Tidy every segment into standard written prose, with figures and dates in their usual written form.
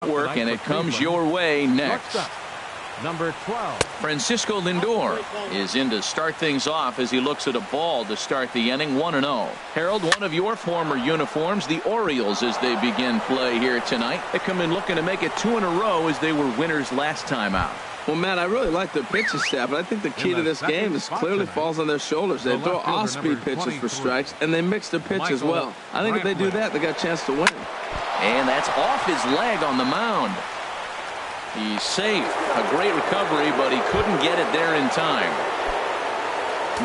Work, and it comes your way next. Number 12. Francisco Lindor is in to start things off as he looks at a ball to start the inning. 1-0. Harold, one of your former uniforms, the Orioles, as they begin play here tonight. They come in looking to make it 2 in a row as they were winners last time out. Well, Matt, I really like their pitching staff, but I think the key to this game is clearly falls on their shoulders. They throw off-speed pitches for strikes, and they mix their pitch as well. I think if they do that, they got a chance to win. And that's off his leg on the mound. He's safe. A great recovery, but he couldn't get it there in time.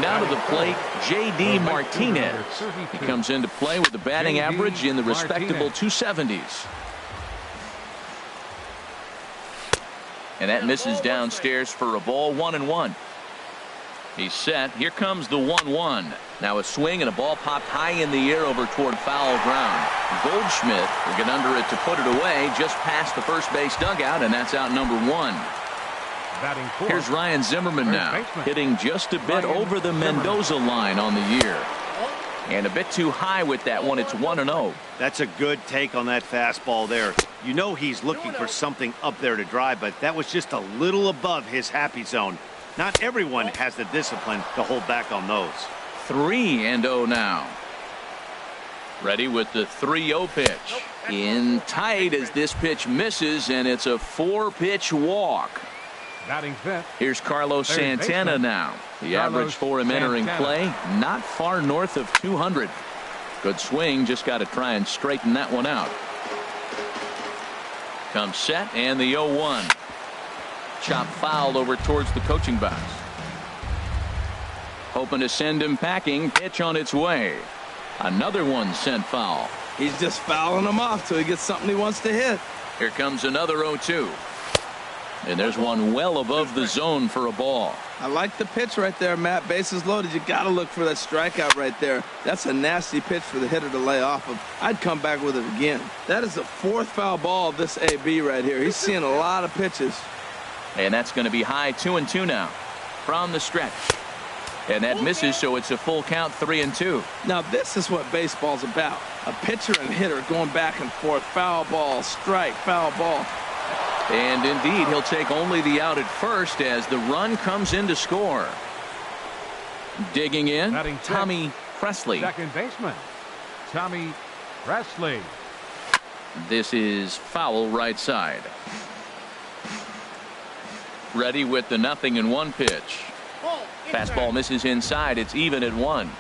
Now to the plate, J.D. Martinez. He comes into play with a batting average in the respectable 270s. And that misses downstairs for a ball. 1-1. He's set. Here comes the 1-1. Now a swing and a ball popped high in the air over toward foul ground. Goldschmidt will get under it to put it away just past the first base dugout, and that's out number 1. Here's Ryan Zimmerman now, hitting just a bit over the Mendoza line on the year. And a bit too high with that one. It's 1-0. That's a good take on that fastball there. You know he's looking for something up there to drive, but that was just a little above his happy zone. Not everyone has the discipline to hold back on those. 3-0 now. Ready with the 3-0 pitch. In tight as this pitch misses, and it's a 4-pitch walk. Here's Carlos Santana now. The average for him entering play, not far north of 200. Good swing, just got to try and straighten that one out. Comes set, and the 0-1. Chop foul over towards the coaching box. Hoping to send him packing. Pitch on its way. Another one sent foul. He's just fouling him off till he gets something he wants to hit. Here comes another 0-2. And there's one well above the zone for a ball. I like the pitch right there, Matt. Bases loaded. You got to look for that strikeout right there. That's a nasty pitch for the hitter to lay off of. I'd come back with it again. That is the 4th foul ball of this AB right here. He's seeing a lot of pitches. And that's going to be high. 2-2 now from the stretch. And that misses, so it's a full count. 3-2. Now this is what baseball's about. A pitcher and hitter going back and forth. Foul ball, strike, foul ball. And indeed, he'll take only the out at first as the run comes in to score. Digging in, Tommy Presley. Second baseman, Tommy Presley. This is foul right side. Ready with the 0-1 pitch. Fastball misses inside. It's even at 1.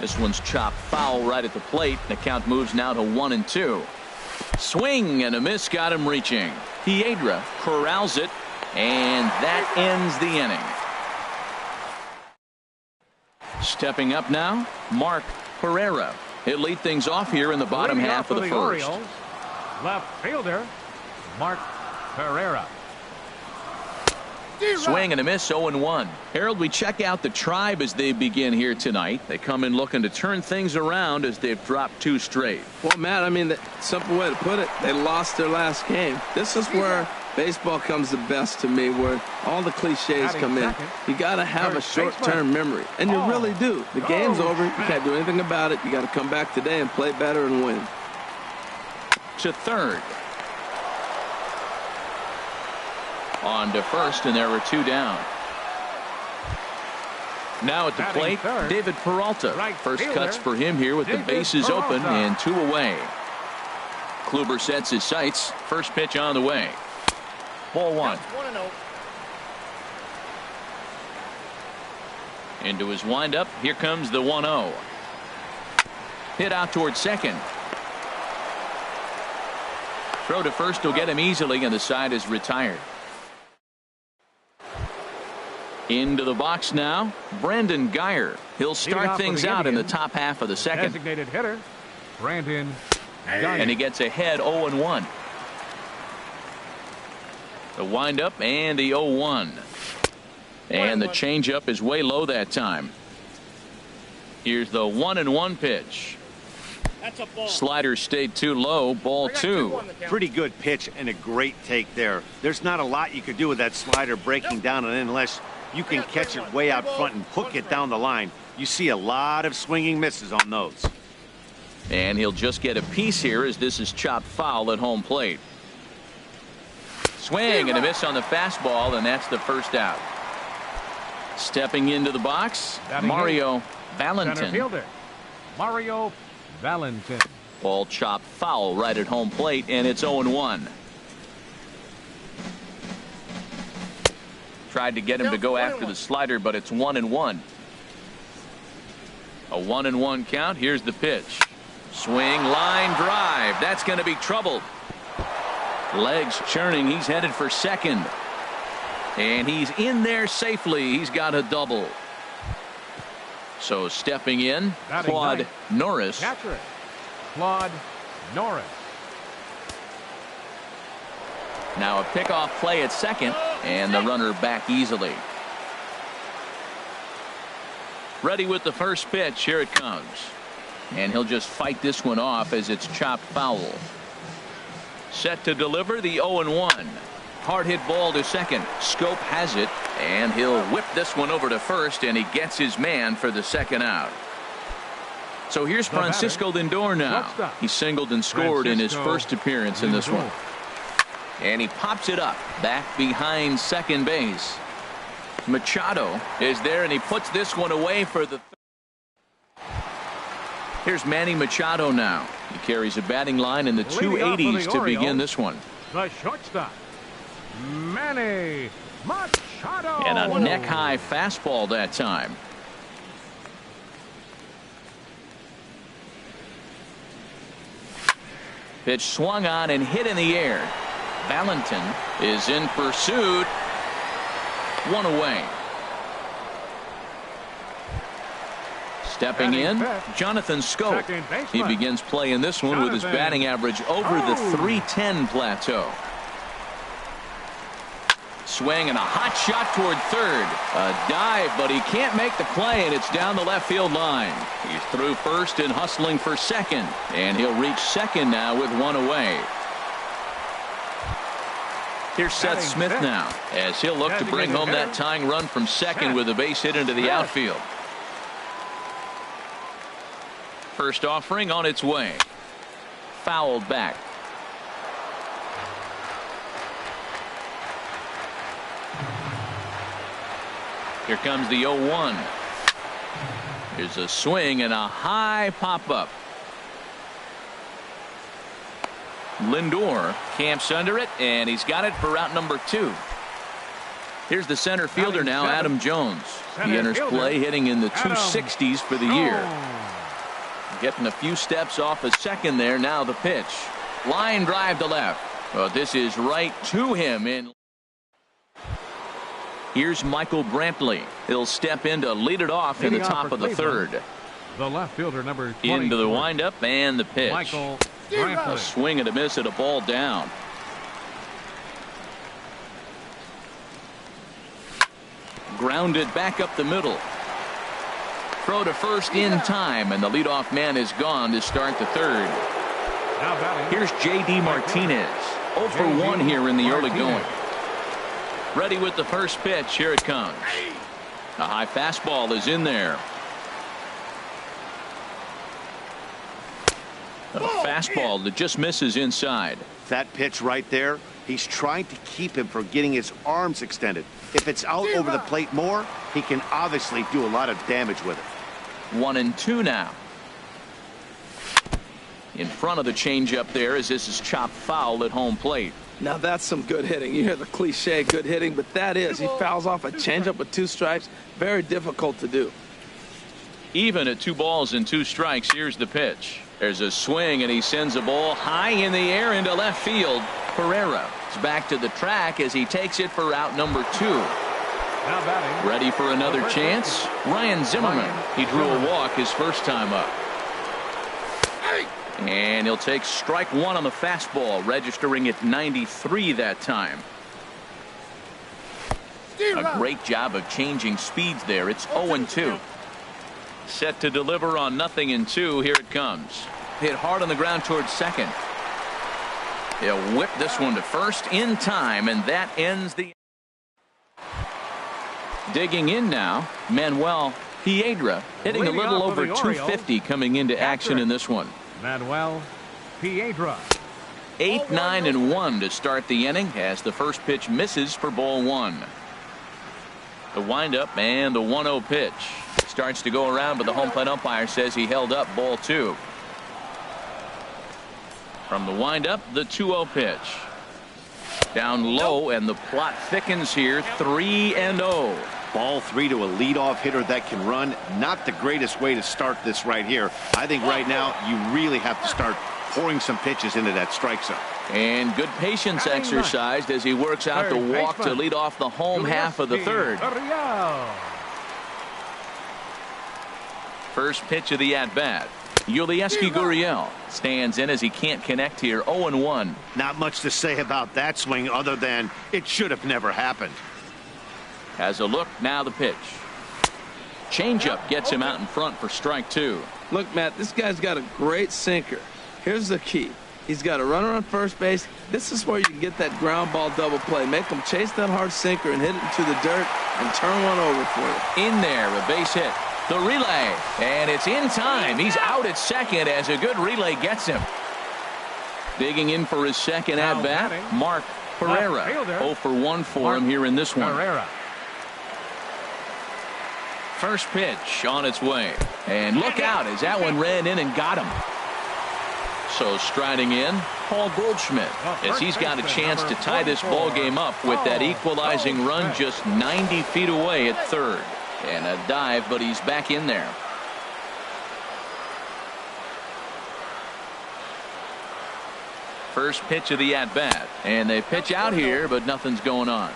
This one's chopped foul right at the plate. The count moves now to 1-2. Swing and a miss got him reaching. Piedra corrals it, and that ends the inning. Stepping up now, Mark Pereira. He'll lead things off here in the bottom half of the first. Orioles, left fielder Mark Pereira. Swing and a miss. 0-1. Harold, we check out the Tribe as they begin here tonight. They come in looking to turn things around as they've dropped 2 straight. Well, Matt, I mean, the simple way to put it, they lost their last game. This is where baseball comes the best to me, where all the cliches come in. You got to have a short-term memory, and you really do. The game's over. You can't do anything about it. You got to come back today and play better and win. To third. On to first, and there were 2 down. Now at the plate, David Peralta. First cuts for him here with the bases open and 2 away. Kluber sets his sights. First pitch on the way. Ball 1. Into his windup. Here comes the 1-0. Hit out towards second. Throw to first will get him easily, and the side is retired. Into the box now, Brandon Guyer. He'll start things out in the top half of the second. Designated hitter, Brandon Guyer. And he gets ahead 0-1. The windup and the 0-1. And the changeup is way low that time. Here's the 1-1 pitch. Slider stayed too low. Ball 2. Pretty good pitch and a great take there. There's not a lot you could do with that slider breaking down and unless you can catch it way out front and hook it down the line. You see a lot of swinging misses on those. And he'll just get a piece here as this is chopped foul at home plate. Swing and a miss on the fastball, and that's the first out. Stepping into the box, Mario Valentin. Center fielder, Mario Valentin. Ball chopped foul right at home plate, and it's 0-1. Tried to get him to go after the slider, but it's 1-1. A 1-1 count. Here's the pitch. Swing, line drive. That's going to be trouble. Legs churning. He's headed for second. And he's in there safely. He's got a double. So stepping in, Claude Norris. Catcher it, Claude Norris. Now a pickoff play at second, and the runner back easily. Ready with the first pitch. Here it comes. And he'll just fight this one off as it's chopped foul. Set to deliver the 0-1. Hard hit ball to second. Schoop has it, and he'll whip this one over to first, and he gets his man for the second out. So here's Francisco Lindor now. He singled and scored in his first appearance in this one. And he pops it up back behind second base. Machado is there, and he puts this one away for the Here's Manny Machado now. He carries a batting line in the 280s to begin this one. The shortstop, Manny Machado. And a neck-high fastball that time. Pitch swung on and hit in the air. Valentin is in pursuit. One away. Stepping in, Jonathan Schoop. He begins playing this one with his batting average over the 310 plateau. Swing and a hot shot toward third. A dive, but he can't make the play, and it's down the left field line. He's through first and hustling for second, and he'll reach second now with one away. Here's Seth Smith now, as he'll look to bring home that tying run from second with a base hit into the outfield. First offering on its way. Fouled back. Here comes the 0-1. Here's a swing and a high pop-up. Lindor camps under it, and he's got it for out number 2. Here's the center fielder now, Adam Jones. He enters play hitting in the 260s for the year. Getting a few steps off a second there. Now the pitch. Line drive to left. Well, this is right to him. Here's Michael Brantley. He'll step in to lead it off in the top of the third. The left fielder, number 20. Into the windup and the pitch. Michael Brantley. A swing and a miss at a ball down. Grounded back up the middle. Throw to first in time, and the leadoff man is gone to start the third. Here's J.D. Martinez. 0 for 1 here in the early going. Ready with the first pitch. Here it comes. A high fastball is in there. A fastball that just misses inside. That pitch right there, he's trying to keep him from getting his arms extended. If it's out over the plate more, he can obviously do a lot of damage with it. 1-2 now. In front of the changeup there as this is chopped foul at home plate. Now that's some good hitting. You hear the cliche good hitting, but that is. He fouls off a changeup with 2 strikes. Very difficult to do. Even at 2 balls and 2 strikes. Here's the pitch. There's a swing, and he sends a ball high in the air into left field. Pereira is back to the track as he takes it for out number 2. Ready for another chance? Ryan Zimmerman. He drew a walk his first time up. And he'll take strike 1 on the fastball, registering at 93 that time. A great job of changing speeds there. It's 0-2. Set to deliver on 0-2. Here it comes. Hit hard on the ground towards second. He'll whip this one to first in time, and that ends the. Digging in now, Manuel Piedra, hitting a little over 250 coming into action in this one. Manuel Piedra. 8, 9, and 1 to start the inning as the first pitch misses for ball 1. The windup and the 1-0 pitch starts to go around, but the home plate umpire says he held up ball 2. From the windup, the 2-0 pitch. Down low, and the plot thickens here. 3-0. Ball 3 to a leadoff hitter that can run. Not the greatest way to start this right here. I think right now you really have to start pouring some pitches into that strike zone. And good patience exercised as he works out the walk to lead off the home half of the third. First pitch of the at-bat. Yulieski Gurriel stands in as he can't connect here. 0-1. Not much to say about that swing other than it should have never happened. Has a look, now the pitch. Changeup gets him out in front for strike 2. Look, Matt, this guy's got a great sinker. Here's the key. He's got a runner on first base. This is where you can get that ground ball double play. Make him chase that hard sinker and hit it into the dirt and turn one over for you. In there, a base hit. The relay, and it's in time. He's out at second as a good relay gets him. Digging in for his second at-bat, Mark Pereira. 0 for 1 for him here in this one. First pitch on its way. And look out as that one ran in and got him. So striding in, Paul Goldschmidt, as he's got a chance to tie this ball game up with that equalizing run just 90 feet away at third. And a dive, but he's back in there. First pitch of the at-bat. And they pitch out here, but nothing's going on.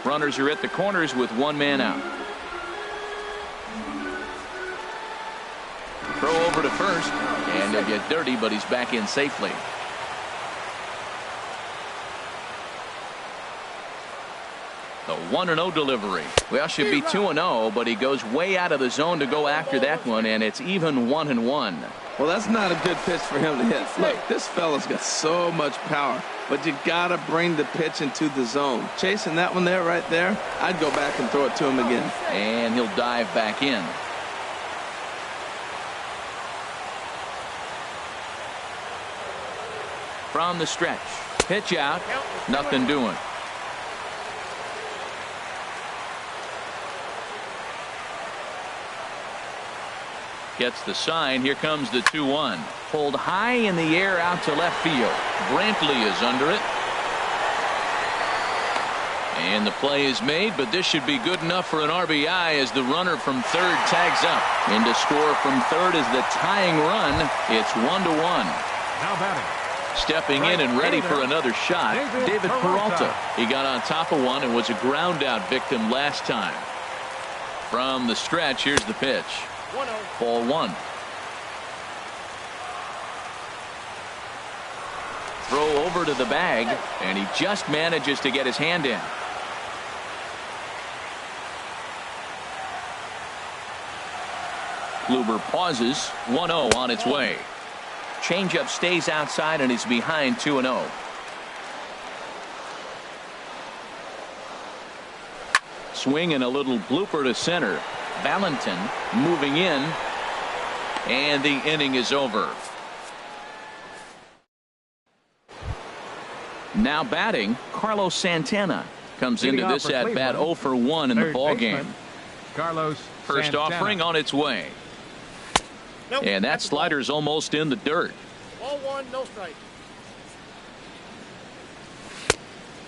Runners are at the corners with one man out. Throw over to first, and he'll get dirty, but he's back in safely. The 1-0 delivery. Well, should be 2-0, but he goes way out of the zone to go after that one, and it's even 1-1. Well, that's not a good pitch for him to hit. Look, this fella's got so much power, but you got to bring the pitch into the zone. Chasing that one there, right there, I'd go back and throw it to him again. And he'll dive back in. From the stretch. Pitch out. Nothing doing. Gets the sign. Here comes the 2-1. Pulled high in the air out to left field. Brantley is under it. And the play is made, but this should be good enough for an RBI as the runner from third tags up. In to score from third is the tying run. It's 1-1. Now batting. Stepping in and ready for another shot, David Peralta. He got on top of one and was a ground out victim last time. From the stretch, here's the pitch. Ball 1. Throw over to the bag, and he just manages to get his hand in. Kluber pauses. 1-0 on its way. Changeup stays outside and is behind 2-0. Swing and a little blooper to center. Valentin moving in, and the inning is over. Now batting, Carlos Santana comes into this at bat 0 for 1 in the ball game. Carlos First Santana. offering on its way. And that slider's almost in the dirt. Ball 1, no strike.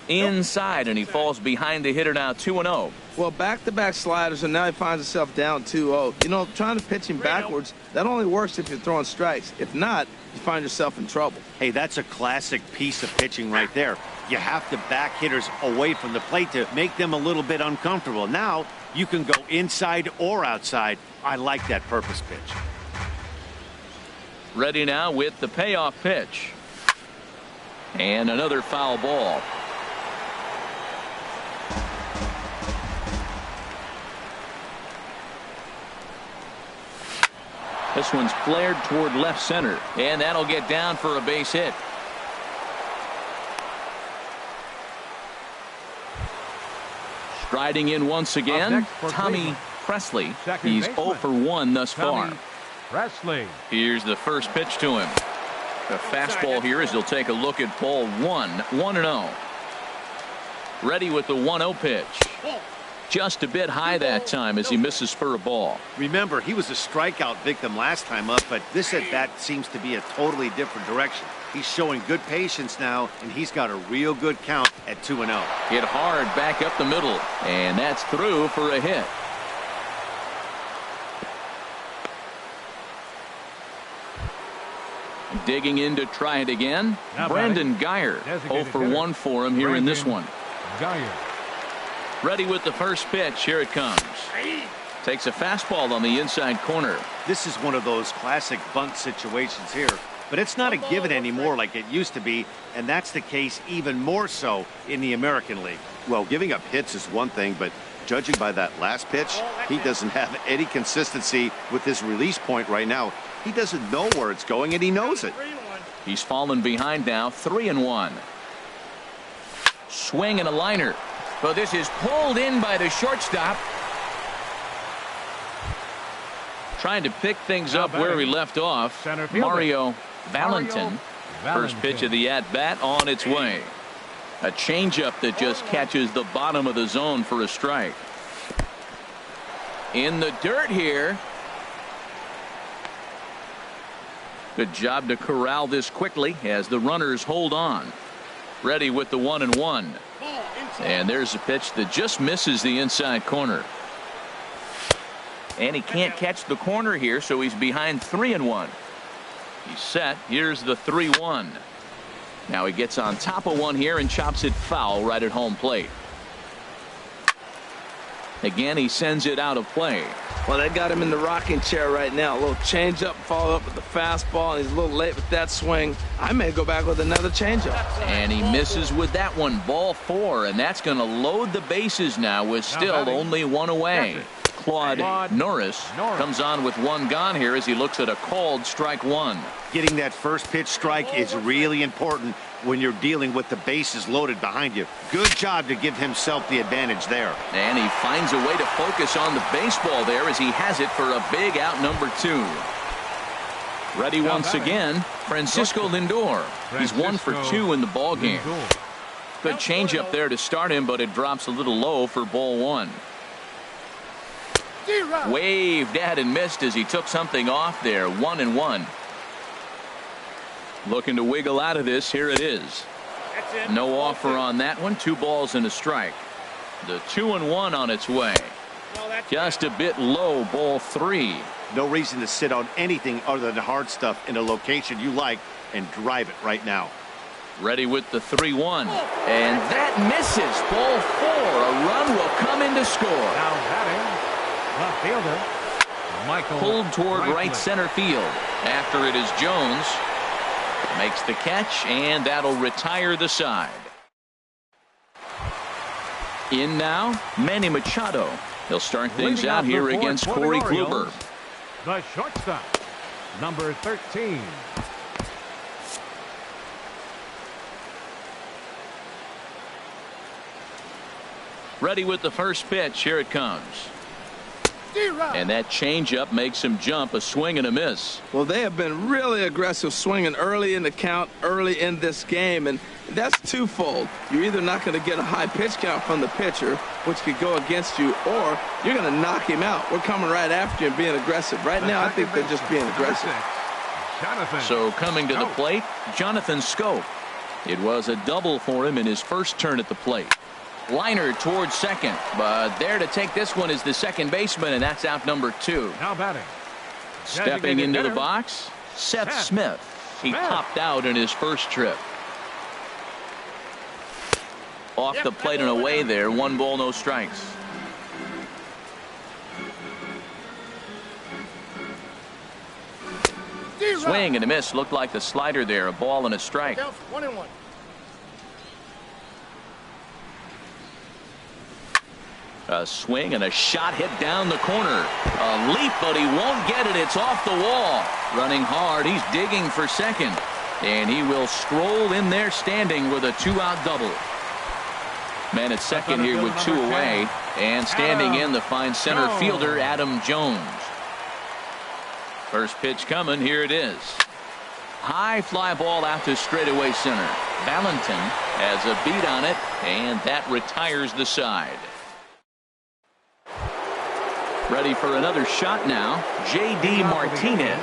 Inside, and he falls behind the hitter now 2-0. Well, back-to-back sliders, and now he finds himself down 2-0. You know, trying to pitch him backwards, that only works if you're throwing strikes. If not, you find yourself in trouble. Hey, that's a classic piece of pitching right there. You have to back hitters away from the plate to make them a little bit uncomfortable. Now you can go inside or outside. I like that purpose pitch. Ready now with the payoff pitch. And another foul ball. This one's flared toward left center, and that'll get down for a base hit. Striding in once again, Tommy Presley. He's 0 for 1 thus far. Presley. Here's the first pitch to him. A fastball here as he'll take a look at ball one. 1-0. Ready with the 1-0 pitch. Just a bit high that time as he misses for a ball. Remember, he was a strikeout victim last time up, but this at bat seems to be a totally different direction. He's showing good patience now, and he's got a real good count at 2-0. Hit hard back up the middle, and that's through for a hit. Digging in to try it again. Now Brandon Guyer. 0 for 1 for him here in this one. Guyer. Ready with the first pitch. Here it comes. Takes a fastball on the inside corner. This is one of those classic bunt situations here, but it's not a given anymore like it used to be, and that's the case even more so in the American League. Well, giving up hits is one thing, but judging by that last pitch, he doesn't have any consistency with his release point right now. He doesn't know where it's going, and he knows it. He's fallen behind now, 3-1. Swing and a liner. But this is pulled in by the shortstop. Trying to pick things up where we left off. Mario Valentin. First pitch of the at-bat on its way. A changeup that just catches the bottom of the zone for a strike. In the dirt here. Good job to corral this quickly as the runners hold on. Ready with the 1-1. And there's a pitch that just misses the inside corner. And he can't catch the corner here, so he's behind 3-1. He's set. Here's the 3-1. Now he gets on top of one here and chops it foul right at home plate. Again, he sends it out of play. Well, they got him in the rocking chair right now. A little changeup, follow up with the fastball, and he's a little late with that swing. I may go back with another changeup. And he misses with that one. Ball 4, and that's going to load the bases now with still only one away. Claude Norris comes on with one gone here as he looks at a called strike one. Getting that first pitch strike is really important when you're dealing with the bases loaded behind you. Good job to give himself the advantage there. And he finds a way to focus on the baseball there as he has it for a big out number 2. Ready once again, Francisco Lindor. He's 1 for 2 in the ball game. Good changeup there to start him, but it drops a little low for ball 1. Waved at and missed as he took something off there. 1-1. Looking to wiggle out of this. Here it is. No offer on that one. 2 balls and a strike. The 2-1 on its way. Just a bit low. Ball 3. No reason to sit on anything other than the hard stuff in a location you like and drive it right now. Ready with the 3-1. And that misses. Ball 4. A run will come in to score. Now batting, left fielder Michael. Pulled toward right center field. After it is Jones. Makes the catch, and that'll retire the side. In now, Manny Machado. He'll start things out here against Corey Kluber. The shortstop, number 13. Ready with the first pitch. Here it comes. And that changeup makes him jump. A swing and a miss. Well, they have been really aggressive swinging early in the count, early in this game, and that's twofold. You're either not going to get a high pitch count from the pitcher, which could go against you, or you're going to knock him out. We're coming right after you and being aggressive. Right now, I think they're just being aggressive. So coming to the plate, Jonathan Schoop. It was a double for him in his first turn at the plate. Liner towards second, but there to take this one is the second baseman, and that's out number 2. Now batting. Stepping into the box, Seth Smith. He popped out in his first trip. Off the plate and away there. 1 ball, no strikes. Swing and a miss. Looked like the slider there. A ball and a strike. 1-1. A swing and a shot hit down the corner. A leap, but he won't get it. It's off the wall. Running hard. He's digging for second. And he will stroll in there standing with a 2-out double. Man at second here with 2 away. And standing in the fine center fielder, Adam Jones. First pitch coming. Here it is. High fly ball out to straightaway center. Valentin has a beat on it, and that retires the side. Ready for another shot now. J.D. Martinez.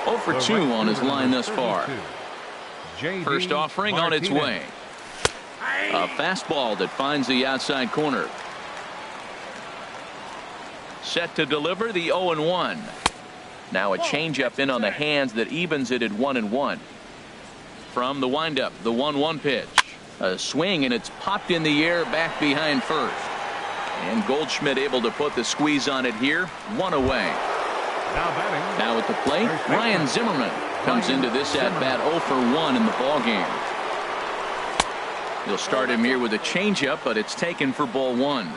0 for 2 on his line thus far. First offering on its way. A fastball that finds the outside corner. Set to deliver the 0-1. Now a changeup in on the hands that evens it at 1-1. From the windup, the 1-1 pitch. A swing, and it's popped in the air back behind first. And Goldschmidt able to put the squeeze on it here. 1 away. Now at the plate, Ryan Zimmerman comes into this at bat 0 for 1 in the ball game. He'll start him here with a changeup, but it's taken for ball 1.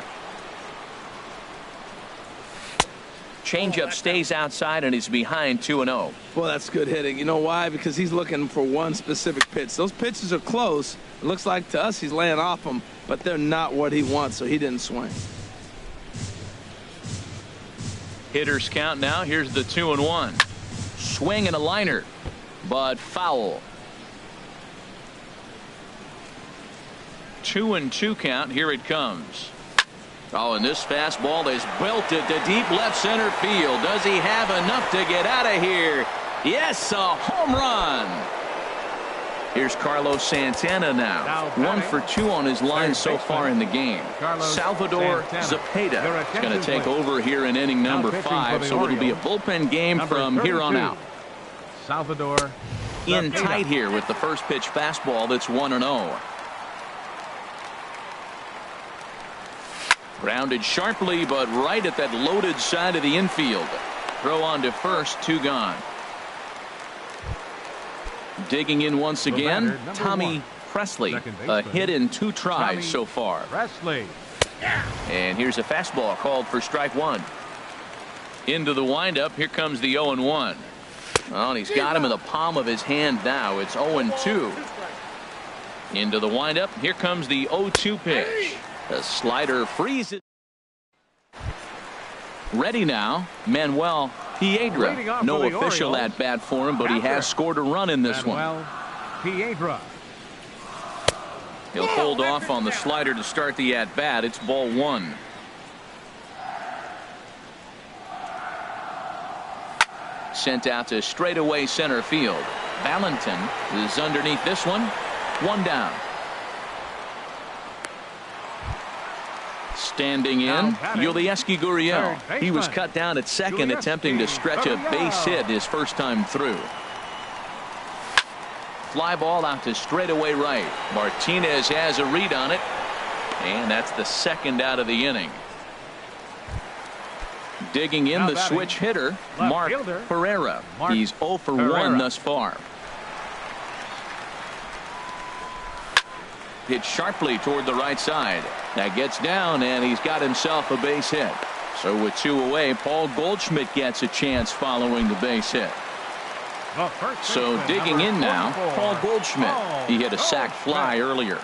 Changeup stays outside, and he's behind 2-0. Well, that's good hitting. You know why? Because he's looking for one specific pitch. Those pitches are close. It looks like to us he's laying off them, but they're not what he wants, so he didn't swing. Hitters count now. Here's the 2-1. Swing and a liner, but foul. 2-2 count. Here it comes. Oh, and this fastball is belted to deep left center field. Does he have enough to get out of here? Yes, a home run. Here's Carlos Santana now. 1 for 2 on his line so far in the game. Salvador Zepeda is going to take over here in inning number 5, so it'll be a bullpen game from here on out. Salvador in tight here with the first pitch fastball that's 1-0. Grounded sharply, but right at that loaded side of the infield. Throw on to first, 2 gone. Digging in once again, Tommy Presley. A hit in 2 tries so far. Presley. And here's a fastball called for strike 1. Into the windup. Here comes the 0-1. Well, and he's got him in the palm of his hand now. It's 0-2. Into the windup. Here comes the 0-2 pitch. The slider freezes. Ready now, Manuel Piedra. No official at bat for him, but he has scored a run in this one. Piedra. He'll hold off on the slider to start the at bat. It's ball 1. Sent out to straightaway center field. Valentin is underneath this one. 1 down. Standing in, Yulieski Gurriel. He was cut down at second, attempting to stretch a base hit his first time through. Fly ball out to straightaway right. Martinez has a read on it, and that's the second out of the inning. Digging in, the switch hitter, Mark Pereira. He's 0 for 1 thus far. Hit sharply toward the right side. That gets down, and he's got himself a base hit. So with 2 away, Paul Goldschmidt gets a chance following the base hit. So digging in now, Paul Goldschmidt. He hit a sac fly earlier.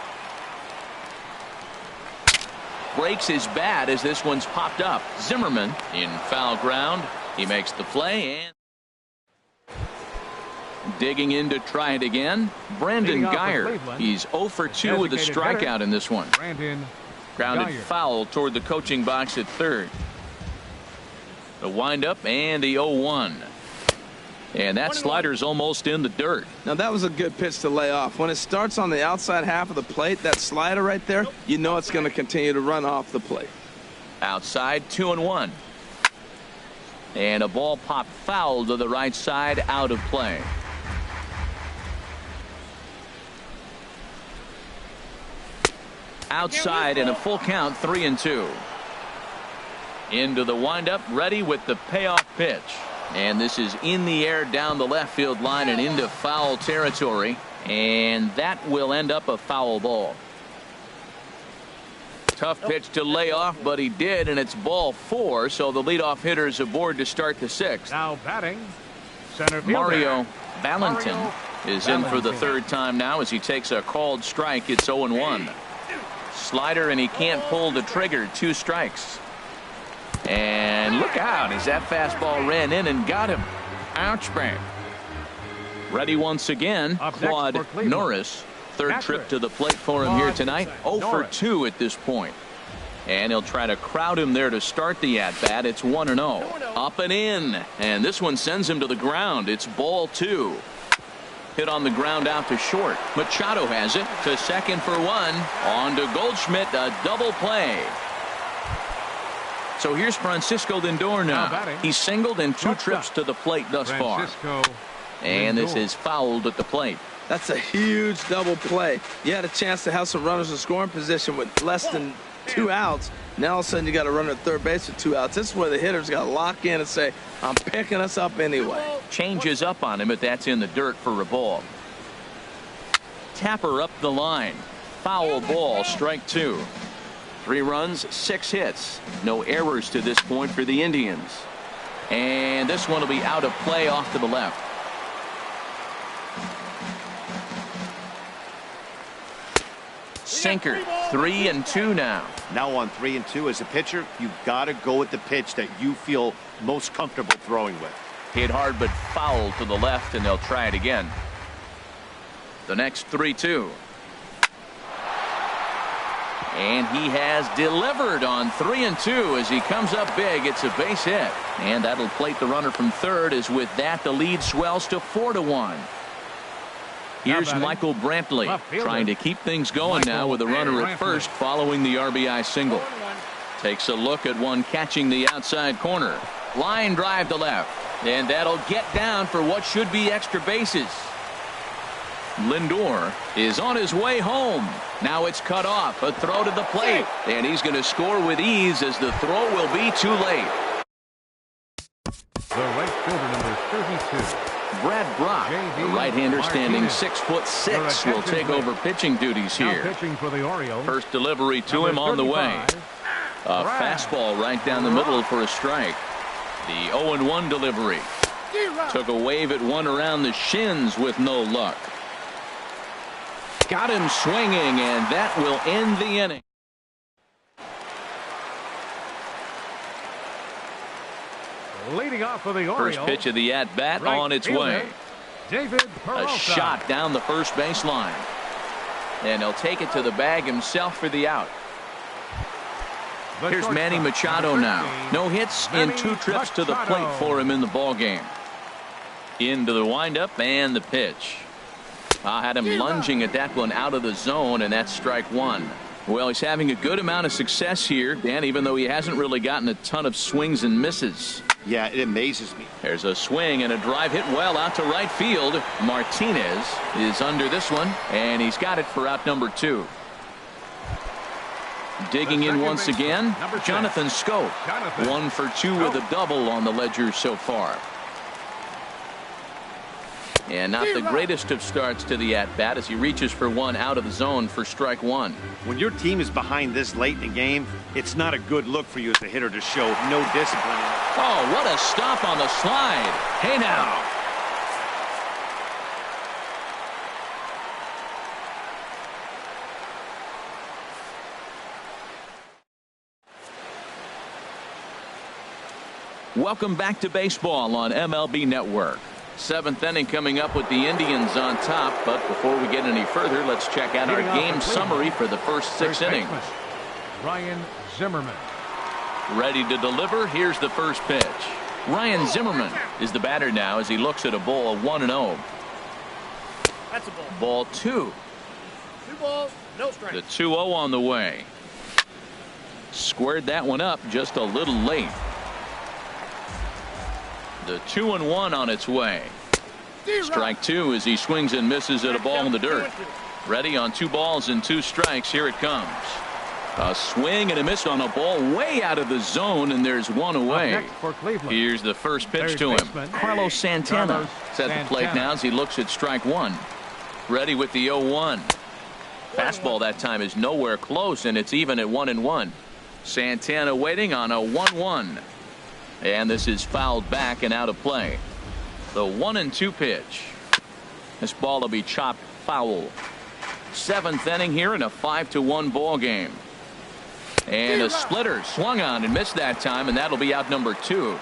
Breaks his bat as this one's popped up. Zimmerman in foul ground. He makes the play, and digging in to try it again, Brandon Guyer. He's 0 for 2 with a strikeout in this one. Grounded foul toward the coaching box at third. The windup and the 0-1. And that slider's almost in the dirt. Now that was a good pitch to lay off. When it starts on the outside half of the plate, that slider right there, you know it's going to continue to run off the plate. Outside, 2-1. And a ball popped foul to the right side, out of play. Outside and a full count, 3-2. Into the windup, ready with the payoff pitch. And this is in the air down the left field line and into foul territory. And that will end up a foul ball. Tough pitch to lay off, but he did, and it's ball 4. So the leadoff hitter is aboard to start the 6th. Now batting, center fielder Mario Valentin is in for the 3rd time now as he takes a called strike. It's 0-1. Slider, and he can't pull the trigger. 2 strikes. And look out as that fastball ran in and got him. Ouchback. Ready once again, Up next Claude for Cleveland. Norris. Third Catcher. trip to the plate for him here Claude tonight. 0 for Norris. 2 at this point. And he'll try to crowd him there to start the at-bat. It's 1-0. Up and in. And this one sends him to the ground. It's ball 2. Hit on the ground out to short. Machado has it to second for 1. On to Goldschmidt. A double play. So here's Francisco Lindor Now now. batting. He's singled in 2 Shortstop. trips to the plate thus far. Francisco And this Lindor. is fouled at the plate. That's a huge double play. You had a chance to have some runners in scoring position with less than 2 outs. Now all of a sudden you got to run at third base with 2 outs. This is where the hitter's got to lock in and say, I'm picking us up anyway. Changes up on him, but that's in the dirt for a ball. Tapper up the line. Foul ball, strike 2. 3 runs, 6 hits. No errors to this point for the Indians. And this one will be out of play off to the left. Sinker, 3-2 now. Now on 3-2 as a pitcher, you've got to go with the pitch that you feel most comfortable throwing with. Hit hard but foul to the left, and they'll try it again. The next 3-2. And he has delivered on 3-2 as he comes up big. It's a base hit. And that'll plate the runner from third, as with that the lead swells to 4-1. Here's batting. Michael Brantley Left fielder. trying to keep things going now Michael with a runner at Brantley. first following the RBI single. Takes a look at one catching the outside corner. Line drive to left. And that'll get down for what should be extra bases. Lindor is on his way home. Now it's cut off. A throw to the plate. And he's going to score with ease as the throw will be too late. The right fielder, number 32. Brad Brock, J.D. the right-hander standing Martinez. 6'6", will take over pitching duties Now here. pitching for the Orioles. First delivery to Number him on the way. 35. A Brad fastball right down the middle for a strike. The 0-1 delivery. Took a wave at one around the shins with no luck. Got him swinging, and that will end the inning. Leading off for the Orioles. First pitch of the at-bat Right on its fielder, way. David A Peralta. shot down the first base line. And he'll take it to the bag himself for the out. The Here's Manny shortstop, Machado number now. 13, No hits in Manny 2 trips to the Machado. plate for him in the ball game. Into the windup and the pitch. I had him lunging at that one out of the zone, and that's strike 1. Well, he's having a good amount of success here, Dan, even though he hasn't really gotten a ton of swings and misses. Yeah, it amazes me. There's a swing and a drive hit well out to right field. Martinez is under this one, and he's got it for out number 2. Digging in second once baseman, again, number 10. Jonathan Schoop. Jonathan 1 for 2 with a double on the ledger so far. And not the greatest of starts to the at-bat as he reaches for one out of the zone for strike 1. When your team is behind this late in the game, it's not a good look for you as a hitter to show no discipline. Oh, what a stop on the slide. Hey now. Welcome back to baseball on MLB Network. 7th inning coming up with the Indians on top. But before we get any further, let's check out our Leading off game for Cleveland, summary for the first 6 First innings. baseman, Ryan Zimmerman. Ready to deliver. Here's the first pitch. Ryan Zimmerman is the batter now as he looks at a ball 1-0. That's a ball. Ball 2. 2 balls, no strikes. The 2-0 on the way. Squared that one up just a little late. The 2-1 on its way. Strike 2 as he swings and misses at a ball in the dirt. Ready on 2 balls and 2 strikes. Here it comes. A swing and a miss on a ball way out of the zone, and there's one away. Up next for Cleveland. Here's the first pitch Third to him. baseman, Carlos Santana Carlos is at the plate Santana. now as he looks at strike 1. Ready with the 0-1. Fastball that time is nowhere close, and it's even at 1-1. Santana waiting on a 1-1. And this is fouled back and out of play. The 1-2 pitch. This ball will be chopped foul. 7th inning here in a 5-1 ball game. And a splitter swung on and missed that time, and that'll be out number 2.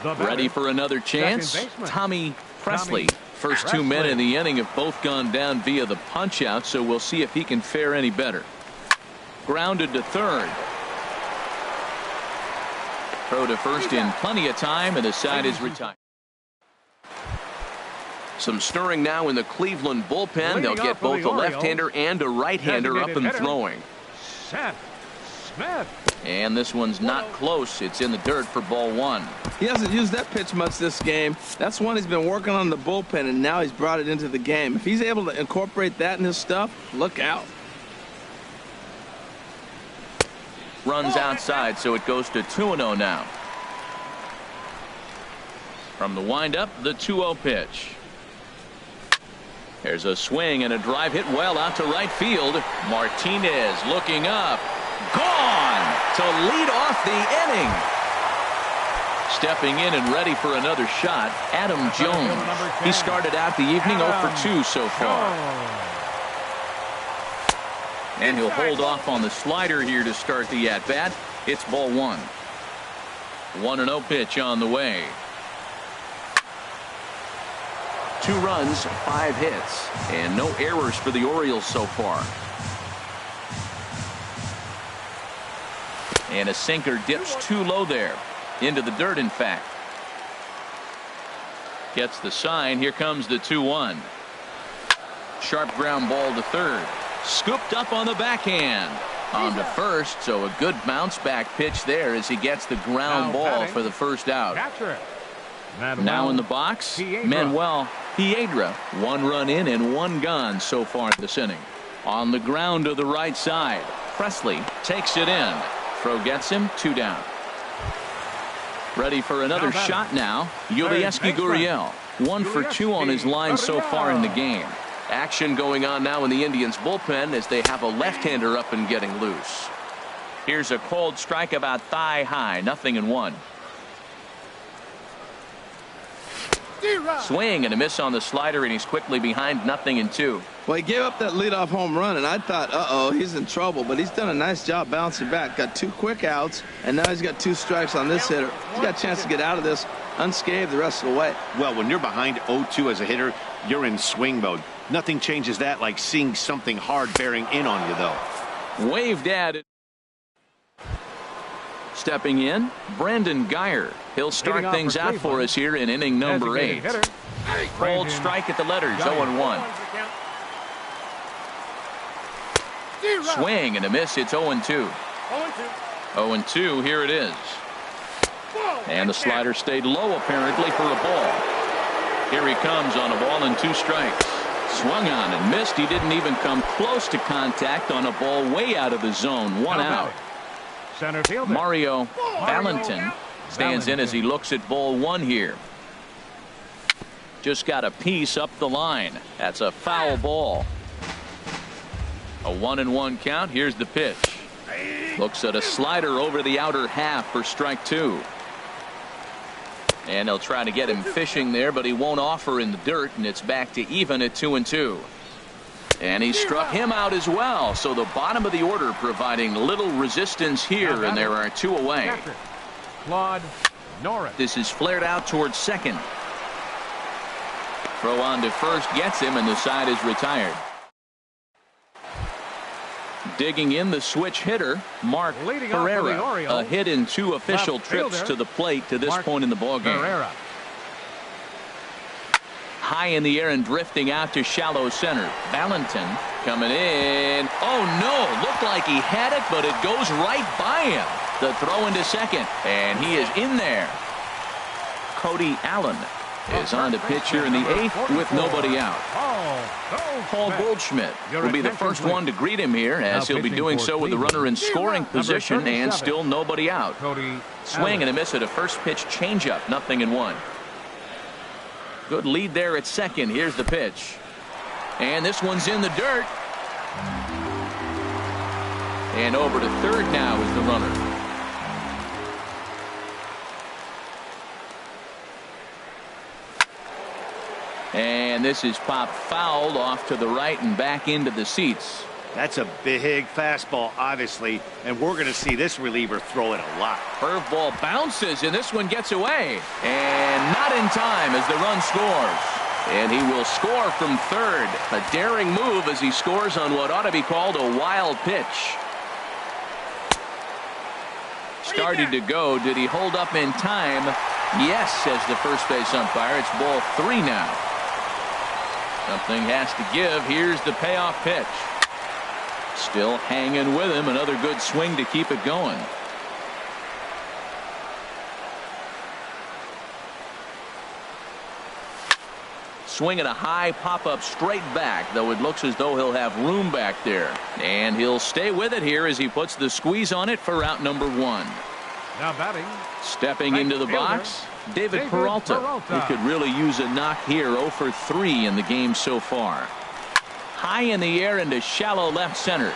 The batter, Ready for another chance? second baseman, Tommy Presley. First two Presley. men in the inning have both gone down via the punch out, so we'll see if he can fare any better. Grounded to third. Throw to first in plenty of time, and the side is retired. Some stirring now in the Cleveland bullpen. They'll get both a left-hander and a right-hander up and throwing. Seth Smith. And this one's not close. It's in the dirt for ball one. He hasn't used that pitch much this game. That's one he's been working on the bullpen, and now he's brought it into the game. If he's able to incorporate that in his stuff, look out. Runs outside, so it goes to 2-0 now. From the windup, the 2-0 pitch. There's a swing and a drive hit well out to right field. Martinez looking up. Gone to lead off the inning. Stepping in and ready for another shot, Adam Jones. He started out the evening 0 for 2 so far. And he'll hold off on the slider here to start the at-bat. It's ball one. 1-0 pitch on the way. 2 runs, 5 hits, and no errors for the Orioles so far. And a sinker dips too low there. Into the dirt, in fact. Gets the sign. Here comes the 2-1. Sharp ground ball to third. Scooped up on the backhand. On to first, so a good bounce back pitch there as he gets the ground ball for the first out. Now in the box, Manuel Piedra. 1 run in and 1 gone so far this inning. On the ground to the right side. Presley takes it in. Throw gets him, 2 down. Ready for another shot now. Yulieski Gurriel. 1 for 2 on his line so far in the game. Action going on now in the Indians bullpen as they have a left-hander up and getting loose. Here's a cold strike about thigh high. 0-1. Swing and a miss on the slider, and he's quickly behind 0-2. Well, he gave up that leadoff home run, and I thought, uh-oh, he's in trouble. But he's done a nice job bouncing back. Got 2 quick outs, and now he's got 2 strikes on this hitter. He's got a chance to get out of this unscathed the rest of the way. Well, when you're behind 0-2 as a hitter, you're in swing mode. Nothing changes that like seeing something hard bearing in on you, though. Waved at it. Stepping in, Brandon Guyer. He'll start things out for us here in inning number 8. Cold strike at the letters, 0-1. Swing and a miss, it's 0-2. 0-2, here it is. And the slider stayed low apparently for a ball. Here he comes on a ball and 2 strikes. Swung on and missed. He didn't even come close to contact on a ball way out of the zone. 1 out. Center fielder Mario Valentin stands in as he looks at ball 1 here. Just got a piece up the line. That's a foul ball. A 1-1 count. Here's the pitch. Looks at a slider over the outer half for strike 2. And they'll try to get him fishing there, but he won't offer in the dirt, and it's back to even at 2-2. And he struck him out as well. So the bottom of the order providing little resistance here, and there are 2 away. Claude Norris. This is flared out towards second. Throw on to first gets him, and the side is retired. Digging in the switch hitter, Mark Pereira. A hit in 2 official trips to the plate to this point in the ballgame. High in the air and drifting out to shallow center. Valentin coming in. Oh no, looked like he had it, but it goes right by him. The throw into second, and he is in there. Cody Allen is on to pitch here in the 8th with nobody out. Paul Goldschmidt will be the first one to greet him here, as he'll be doing so with the runner in scoring position and still nobody out. Swing and a miss at a first pitch changeup. 0-1. Good lead there at second. Here's the pitch. And this one's in the dirt. And over to third now is the runner. And this is popped fouled off to the right and back into the seats. That's a big fastball, obviously, and we're going to see this reliever throw it a lot. Curveball bounces, and this one gets away. And not in time as the run scores. And he will score from third. A daring move as he scores on what ought to be called a wild pitch. Started to go. Did he hold up in time? Yes, says the first base umpire. It's ball 3 now. Something has to give. Here's the payoff pitch. Still hanging with him. Another good swing to keep it going. Swinging a high pop-up straight back, though it looks as though he'll have room back there. And he'll stay with it here as he puts the squeeze on it for out number 1. Now batting. Stepping into the box, David Peralta. He could really use a knock here. 0 for 3 in the game so far. High in the air into shallow left center.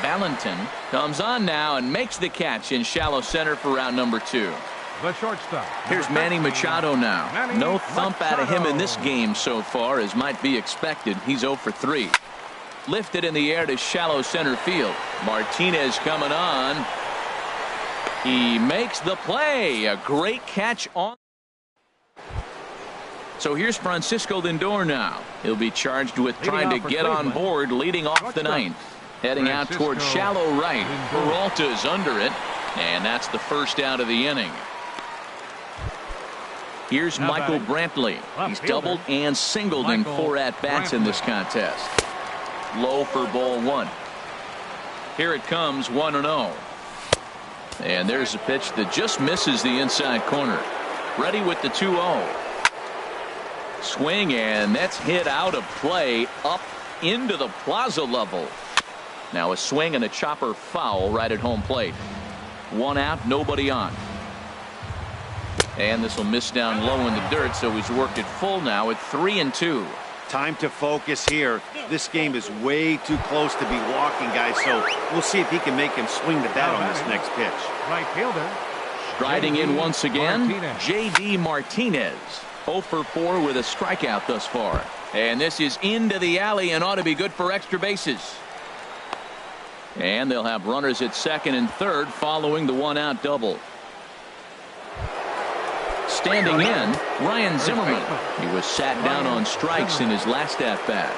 Valentin comes on now and makes the catch in shallow center for out number 2. The shortstop. Here's Manny Machado now. No thump out of him in this game so far, as might be expected. He's 0 for 3. Lifted in the air to shallow center field. Martinez coming on. He makes the play. A great catch on. So here's Francisco Lindor now. He'll be charged with trying to get on board, leading off the 9th. Heading out toward shallow right. Peralta's under it, and that's the first out of the inning. Here's Michael Brantley. He's doubled and singled in 4 at-bats in this contest. Low for ball 1. Here it comes, 1-0. And there's a pitch that just misses the inside corner. Ready with the 2-0. Swing, and that's hit out of play up into the plaza level. Now a swing and a chopper foul right at home plate. 1 out, nobody on. And this will miss down low in the dirt, so he's worked it full now at 3-2. Time to focus here. This game is way too close to be walking, guys, so we'll see if he can make him swing the bat on this next pitch. Right fielder. Striding in once again, Martinez. J.D. Martinez. 0 for 4 with a strikeout thus far. And this is into the alley and ought to be good for extra bases. And they'll have runners at second and third following the 1-out double. Standing in, Ryan Zimmerman. He was sat down on strikes in his last at-bat.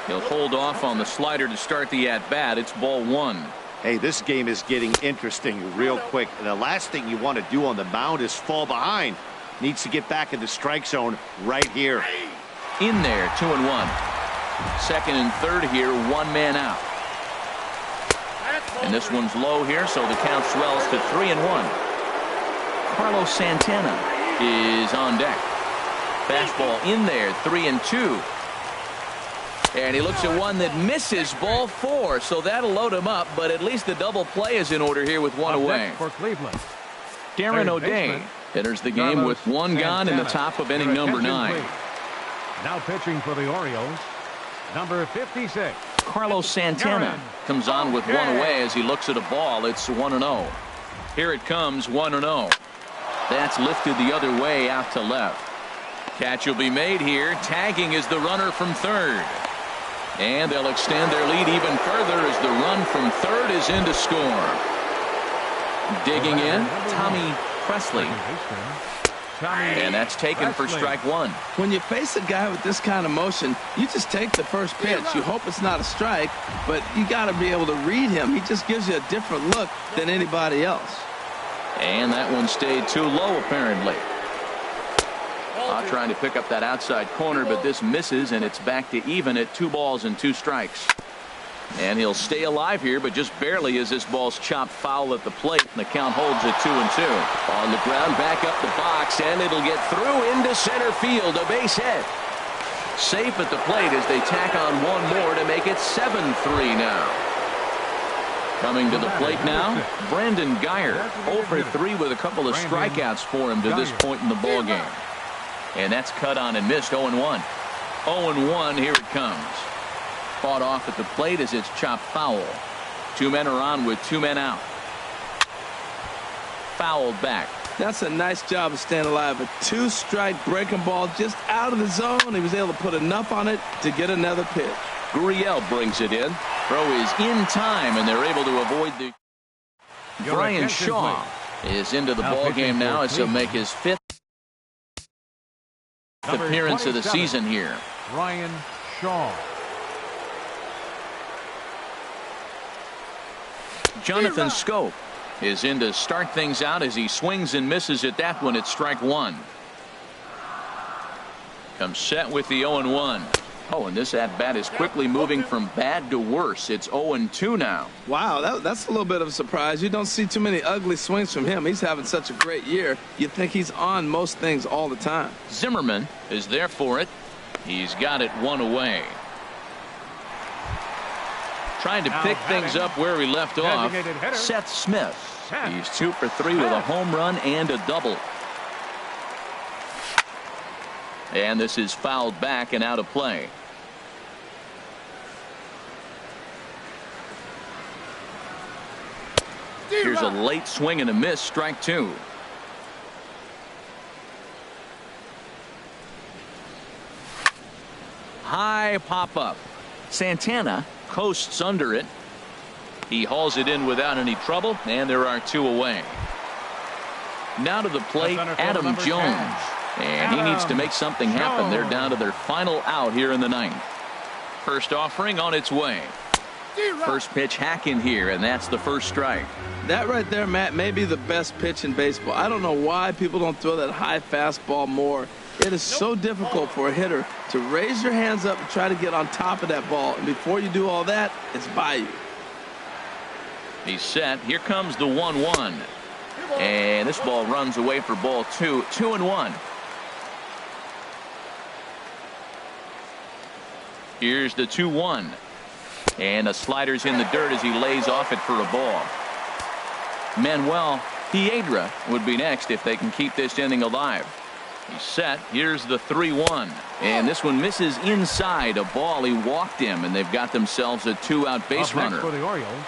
He'll hold off on the slider to start the at-bat. It's ball 1. Hey, this game is getting interesting real quick. The last thing you want to do on the mound is fall behind. Needs to get back in the strike zone right here. In there, 2-1. Second and third here, 1 man out. And this one's low here, so the count swells to 3-1. Carlos Santana is on deck. Fastball in there, 3-2. And he looks at one that misses, ball 4, so that'll load him up, but at least the double play is in order here with 1 away. For Cleveland. Darren O'Day enters the game with 1 gone in the top of inning number 9. Now pitching for the Orioles, number 56. Carlos Santana comes on with 1 away as he looks at a ball. It's 1-0. Here it comes, 1-0. That's lifted the other way out to left. Catch will be made here. Tagging is the runner from third. And they'll extend their lead even further as the run from third is in to score. Digging in, Tommy Presley. And that's taken for strike 1. When you face a guy with this kind of motion, you just take the first pitch. You hope it's not a strike, but you got to be able to read him. He just gives you a different look than anybody else. And that one stayed too low, apparently. Trying to pick up that outside corner, but this misses, and it's back to even at 2 balls and 2 strikes. And he'll stay alive here, but just barely as this ball's chopped foul at the plate, and the count holds at 2-2. On the ground, back up the box, and it'll get through into center field, a base hit. Safe at the plate as they tack on 1 more to make it 7-3 now. Coming to the plate now, Brandon Guyer, 0 for 3 with a couple of strikeouts for him to this point in the ballgame. And that's cut on and missed, 0-1. 0-1, here it comes. Fought off at the plate as it's chopped foul. 2 men are on with 2 men out. Fouled back. That's a nice job of staying alive. A two-strike breaking ball just out of the zone. He was able to put enough on it to get another pitch. Gurriel brings it in. Throw is in time, and they're able to avoid the... Brian Shaw is into the ball game now as he'll make his 5th appearance of the season here. Brian Shaw. Jonathan Schoop is in to start things out as he swings and misses at that one at strike one. Comes set with the 0-1. Oh, and this at-bat is quickly moving from bad to worse. It's 0-2 now. Wow, that's a little bit of a surprise. You don't see too many ugly swings from him. He's having such a great year. You'd think he's on most things all the time. Zimmerman is there for it. He's got it one away. Trying to pick things up where we left off. Seth Smith. He's 2 for 3 with a home run and a double. And this is fouled back and out of play. Here's a late swing and a miss, strike 2. High pop up. Santana coasts under it. He hauls it in without any trouble, and there are 2 away. Now to the plate, Adam Jones. And he needs to make something happen. They're down to their final out here in the 9th. First offering on its way. First pitch hack in here, and that's the first strike. That right there, Matt, may be the best pitch in baseball. I don't know why people don't throw that high fastball more. It is so difficult for a hitter to raise your hands up and try to get on top of that ball. And before you do all that, it's by you. He's set. Here comes the 1-1. And this ball runs away for ball 2. 2-1. Here's the 2-1. And a slider's in the dirt as he lays off it for a ball. Manuel Piedra would be next if they can keep this inning alive. He's set. Here's the 3-1. And this one misses inside. A ball. He walked him, and they've got themselves a 2-out base runner. For the Orioles.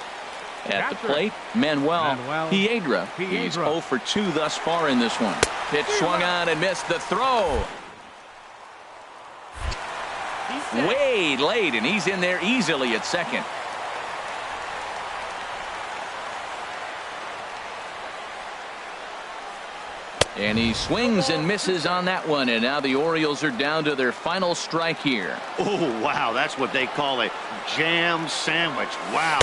At the plate, Manuel Piedra. He's 0 for 2 thus far in this one. Pitch swung on and missed. The throw. Way late, and he's in there easily at second. And he swings and misses on that one, and now the Orioles are down to their final strike here. Oh, wow, that's what they call a jam sandwich. Wow.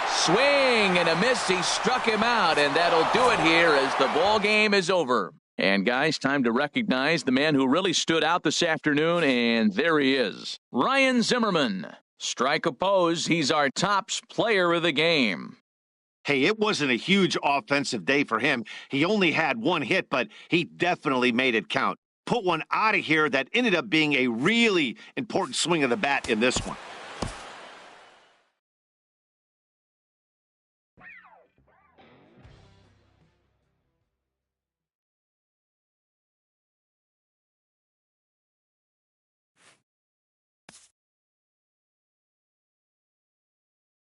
Swing and a miss. He struck him out, and that'll do it here as the ball game is over. And guys, time to recognize the man who really stood out this afternoon, and there he is. Ryan Zimmerman. Strike oppose. He's our tops player of the game. Hey, it wasn't a huge offensive day for him. He only had 1 hit, but he definitely made it count. Put one out of here that ended up being a really important swing of the bat in this one.